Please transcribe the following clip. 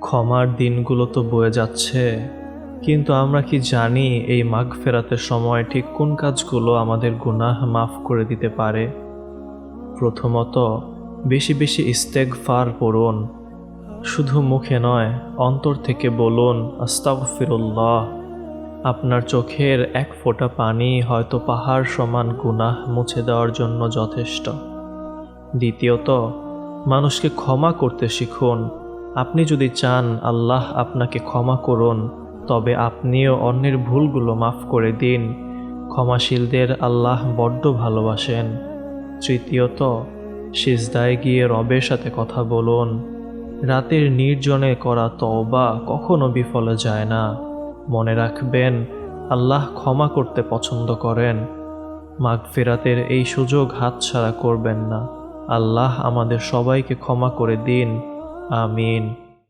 ক্ষমার দিনগুলো তো বয়ে যাচ্ছে, কিন্তু আমরা কি জানি এই মাগফিরাতের সময় ঠিক কোন কাজগুলো আমাদের গুনাহ মাফ করে দিতে পারে? প্রথমত, বেশি বেশি ইস্তেগফার পড়ুন। শুধু মুখে নয়, অন্তর থেকে বলুন আস্তাগফিরুল্লাহ। আপনার চোখের এক ফোঁটা পানি হয়তো পাহাড় সমান গুনাহ মুছে দেওয়ার জন্য যথেষ্ট। দ্বিতীয়ত, মানুষকে ক্ষমা করতে শিখুন। আপনি যদি চান আল্লাহ আপনাকে ক্ষমা করুন, তবে আপনিও অন্যের ভুলগুলো মাফ করে দিন। ক্ষমাশীলদের আল্লাহ বড্ড ভালোবাসেন। তৃতীয়ত, সিজদায় গিয়ে রবের সাথে কথা বলুন। রাতের নির্জনে করা তওবা কখনো বিফলে যায় না। মনে রাখবেন, আল্লাহ ক্ষমা করতে পছন্দ করেন। মাগফিরাতের এই সুযোগ হাতছাড়া করবেন না। আল্লাহ আমাদের সবাইকে ক্ষমা করে দিন। আমিন।